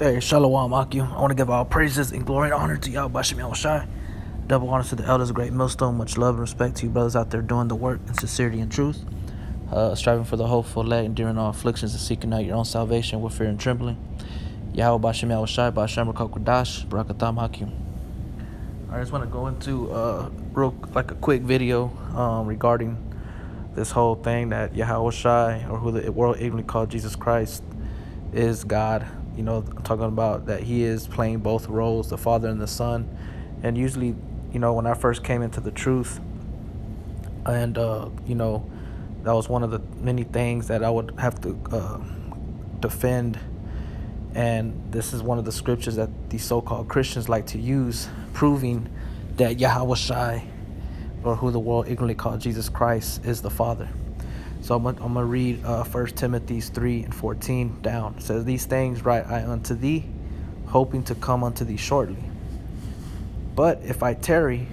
Hey, Shalom Akio. I want to give all praises and glory and honor to Yahweh Bashem Yahushai. Double honor to the elders of Great Millstone. Much love and respect to you brothers out there doing the work in sincerity and truth. Striving for the hopeful elect, enduring all afflictions and seeking out your own salvation with fear and trembling. Yahweh Bashem Yahushai, Bashem Rakokwadash, Barakatam Hakim. I just want to go into a quick video regarding this whole thing that Yahweh Shai, or who the world ignorantly called Jesus Christ, is God. You know, I'm talking about that he is playing both roles, the Father and the Son. And usually, you know, when I first came into the truth, and you know, that was one of the many things that I would have to defend. And this is one of the scriptures that these so-called Christians like to use, proving that Yahweh Shai, or who the world ignorantly called Jesus Christ, is the Father. So I'm gonna read 1 Timothy 3:14 down. It says, "These things write I unto thee, hoping to come unto thee shortly. But if I tarry,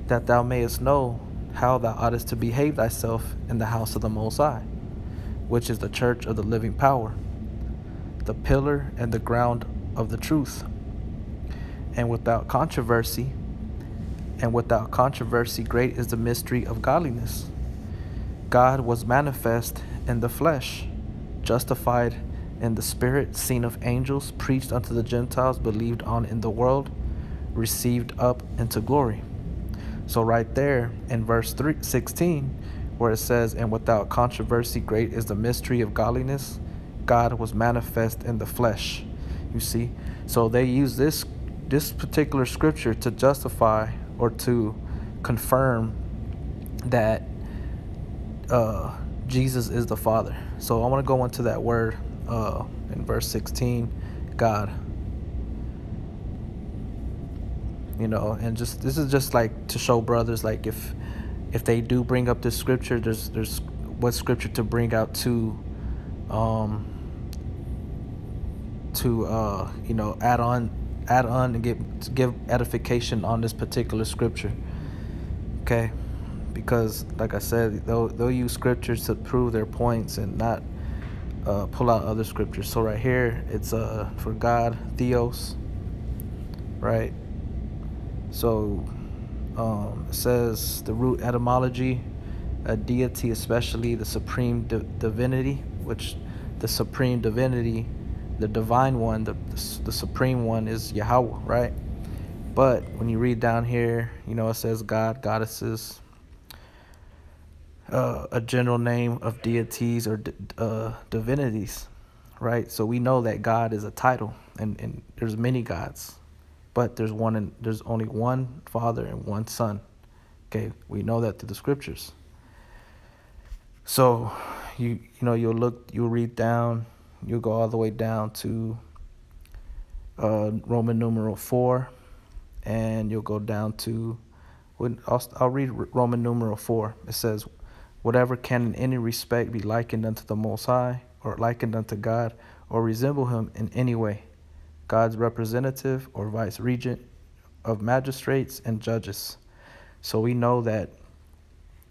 that thou mayest know how thou oughtest to behave thyself in the house of the Most High, which is the church of the living power, the pillar and the ground of the truth. And without controversy great is the mystery of godliness. God was manifest in the flesh, justified in the spirit, seen of angels, preached unto the Gentiles, believed on in the world, received up into glory." So right there in verse 16, where it says, "And without controversy great is the mystery of godliness, God was manifest in the flesh." You see? So they use this particular scripture to justify or to confirm that Jesus is the Father. So I want to go into that word in verse 16, God. You know, and just this is just like to show brothers, like if they do bring up this scripture, there's what scripture to bring out to you know, add on and give edification on this particular scripture. Okay. Because, like I said, they'll use scriptures to prove their points and not pull out other scriptures. So right here, it's for God, Theos, right? So it says the root etymology, a deity, especially the supreme divinity, which the supreme divinity, the divine one, the supreme one is Yahweh, right? But when you read down here, you know, it says God, goddesses, a general name of deities or divinities, right? So we know that God is a title, and there's many gods, but there's only one Father and one Son. Okay, we know that through the scriptures. So you know, you'll read down, you'll go all the way down to Roman numeral 4, and you'll go down to I'll read Roman numeral 4. It says, "Whatever can in any respect be likened unto the Most High, or likened unto God, or resemble him in any way, God's representative or vice-regent of magistrates and judges." So we know that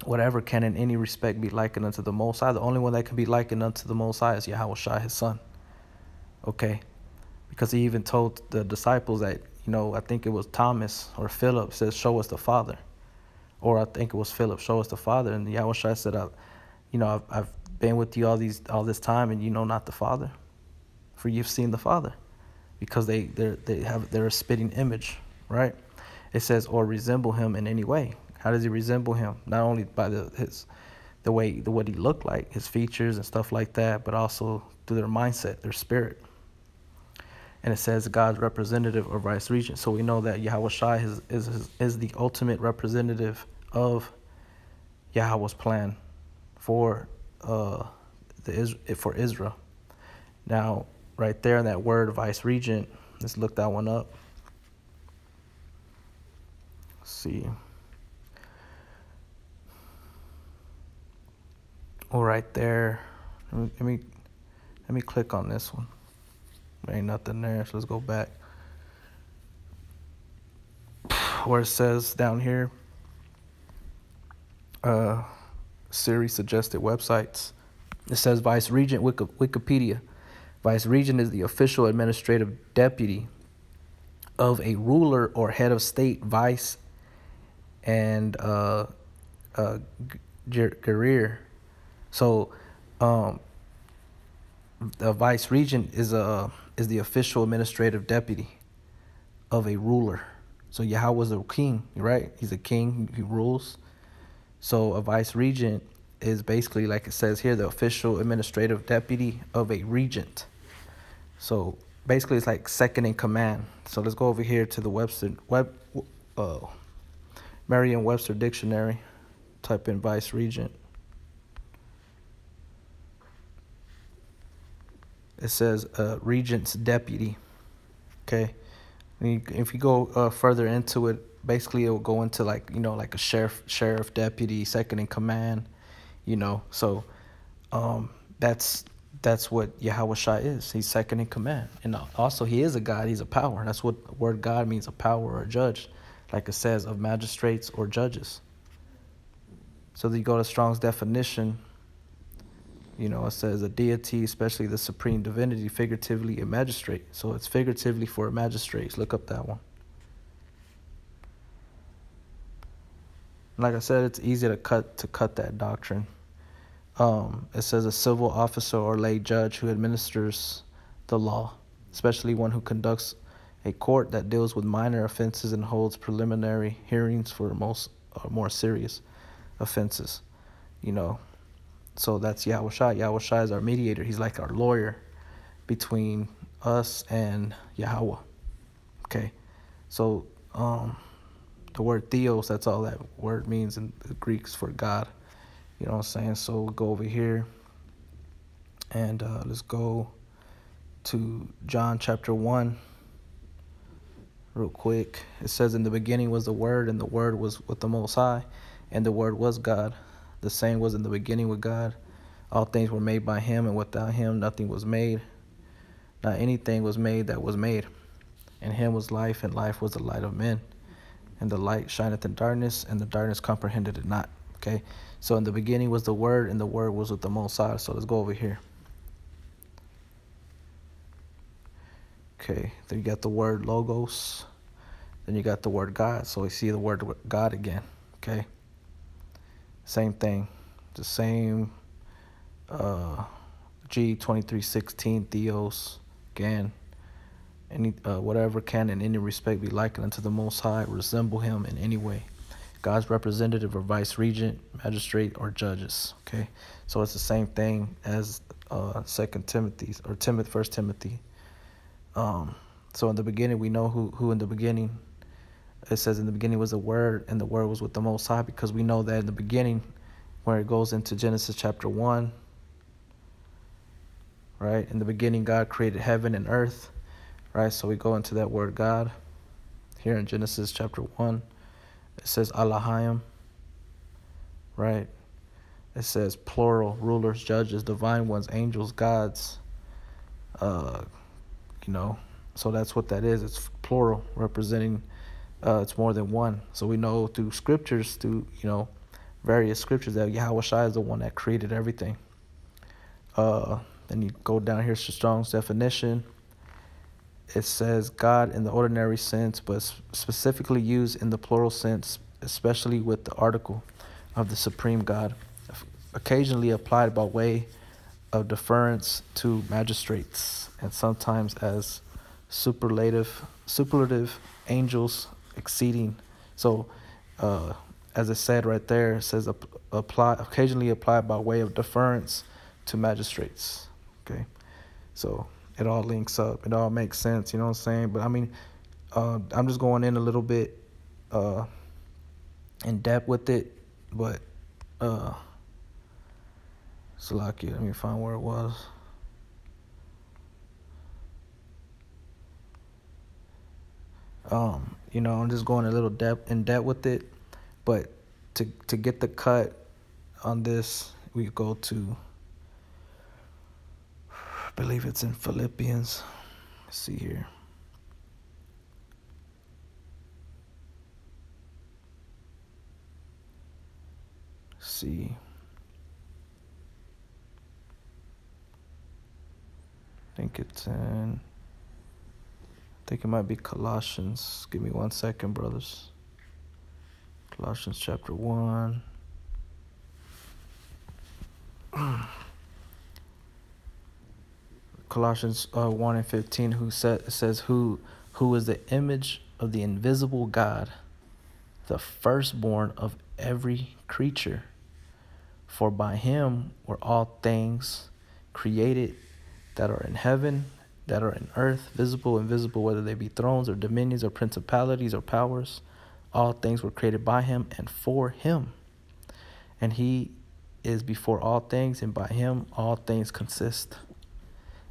whatever can in any respect be likened unto the Most High, the only one that can be likened unto the Most High is Yahweh Shai, his Son. Okay? Because he even told the disciples that, you know, I think it was Thomas or Philip says, "Show us the Father." Or I think it was Philip, "Show us the Father." And Yahweh Shai said, I've been with you all this time, and you know not the Father, for you've seen the Father. Because they're a spitting image, right? It says, or resemble him in any way. How does he resemble him? Not only by what he looked like, his features and stuff like that, but also through their mindset, their spirit. And it says God's representative or vice-regent. So we know that Yahweh Shai is the ultimate representative of Yahweh's plan for Israel. Now, right there in that word vice-regent, let's look that one up. Let's see. Oh, right there. Let me click on this one. There ain't nothing there, so let's go back. Where it says down here, Siri suggested websites. It says vice-regent Wikipedia. Vice regent is the official administrative deputy of a ruler or head of state. Vice and Guerrier. So, the vice regent is the official administrative deputy of a ruler. So Yahweh is a king, right? He's a king. He rules. So a vice regent is basically, like it says here, the official administrative deputy of a regent. So basically, it's like second in command. So let's go over here to the Merriam-Webster dictionary. Type in vice regent. It says regent's deputy. Okay. If you go further into it, basically it will go into like like a sheriff deputy, second in command. So that's what Yahweh Shai is. He's second in command, and also he is a God. He's a power. That's what the word God means, a power or a judge, like it says of magistrates or judges. So then you go to Strong's definition. It says a deity, especially the supreme divinity, figuratively a magistrate. So it's figuratively for magistrates. Look up that one. Like I said, it's easy to cut that doctrine. It says a civil officer or lay judge who administers the law, especially one who conducts a court that deals with minor offenses and holds preliminary hearings for more serious offenses. So that's Yahweh Shai. Yahweh Shai is our mediator. He's like our lawyer between us and Yahweh. Okay. So the word theos, that's all that word means in the Greeks for God. You know what I'm saying? So we'll go over here and let's go to John chapter 1 real quick. It says, in the beginning was the Word, and the Word was with the Most High, and the Word was God. The same was in the beginning with God. All things were made by him, and without him nothing was made. Not anything was made that was made. In him was life, and life was the light of men. And the light shineth in darkness, and the darkness comprehended it not. Okay, so in the beginning was the Word, and the Word was with the Most High. So let's go over here. Okay, then you got the word logos. Then you got the word God. So we see the word God again. Okay. Same thing. The same G2316 theos again. Any whatever can in any respect be likened unto the Most High, resemble him in any way. God's representative or vice regent, magistrate, or judges. Okay. So it's the same thing as 2 Timothy or 1 Timothy. So in the beginning, we know who in the beginning. It says in the beginning was the Word, and the Word was with the Most High, because we know that in the beginning, where it goes into Genesis chapter 1, right? In the beginning, God created heaven and earth, right? So we go into that word God here in Genesis chapter 1. It says Elohim, right? It says plural, rulers, judges, divine ones, angels, gods, so that's what that is. It's plural, representing it's more than one. So we know through scriptures, various scriptures, that Yahweh Shai is the one that created everything. Then you go down here to Strong's definition. It says God in the ordinary sense, but specifically used in the plural sense, especially with the article of the supreme God, occasionally applied by way of deference to magistrates, and sometimes as superlative angels exceeding. So as it said right there, it says occasionally applied by way of deference to magistrates. Okay, so it all links up, it all makes sense, you know what I'm saying? But I mean, I'm just going in a little bit in depth with it, but Salakia, let me find where it was. I'm just going a little in depth with it, but to get the cut on this, we go to, I believe it's in Philippians. Let's see here. think it's in, I think it might be Colossians. Give me 1 second, brothers. Colossians chapter 1. Colossians 1 and 15, says who is the image of the invisible God, the firstborn of every creature. For by him were all things created that are in heaven, that are in earth, visible, invisible, whether they be thrones or dominions or principalities or powers. All things were created by him and for him. And he is before all things, and by him all things consist.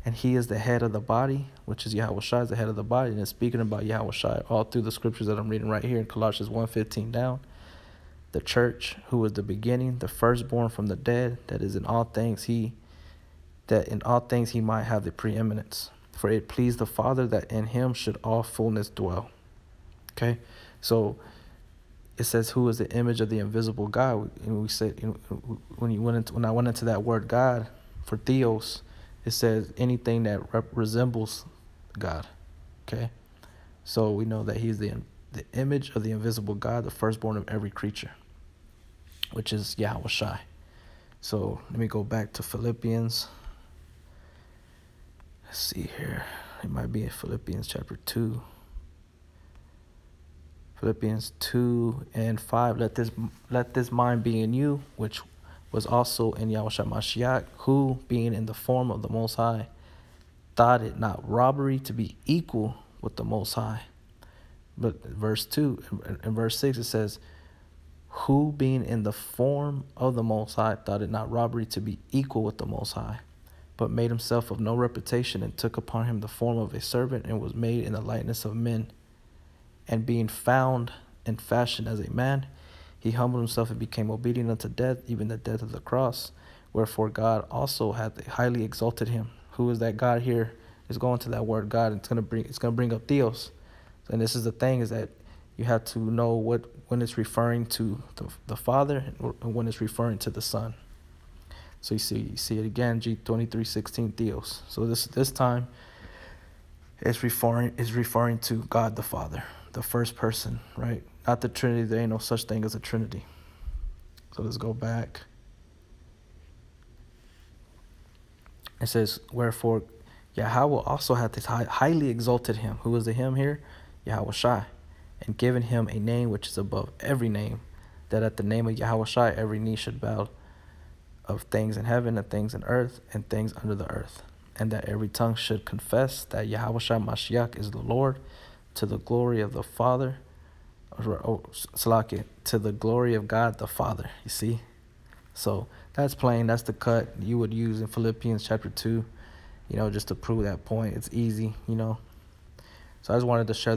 And he is the head of the body, which is Yahushua, is the head of the body. And it's speaking about Yahushua all through the scriptures that I'm reading right here in Colossians 1:15 down. The church, who was the beginning, the firstborn from the dead, that is in all things he might have the preeminence. For it pleased the Father that in him should all fullness dwell. Okay, so it says, "Who is the image of the invisible God?" And we said, when I went into that word God for theos, it says anything that resembles God. Okay, so we know that he's the image of the invisible God, the firstborn of every creature, which is Yahushua. So let me go back to Philippians. Let's see here. It might be in Philippians chapter 2. Philippians 2 and 5. Let this mind be in you, which was also in Yahushua Mashiach, who, being in the form of the Most High, thought it not robbery to be equal with the Most High. But verse 2, in verse 6, it says, who, being in the form of the Most High, thought it not robbery to be equal with the Most High, but made himself of no reputation, and took upon him the form of a servant, and was made in the likeness of men. And being found and fashioned as a man, he humbled himself and became obedient unto death, even the death of the cross. Wherefore God also hath highly exalted him. Who is that God here? Is going to that word God, and it's gonna bring up theos. And this is the thing, is that you have to know when it's referring to the Father and when it's referring to the Son. So you see it again, G23:16 theos. So this time it's referring to God the Father, the first person, right? Not the Trinity. There ain't no such thing as a Trinity. So let's go back. It says, wherefore Yahweh also hath highly exalted him. Who is the him here? Yahushua. And given him a name which is above every name, that at the name of Yahushua every knee should bow, of things in heaven and things in earth and things under the earth, and that every tongue should confess that Yahushua Mashiach is the Lord, to the glory of the Father, to the glory of God the Father. You see? So that's plain. That's the cut you would use in Philippians chapter 2, just to prove that point. It's easy, So I just wanted to share that.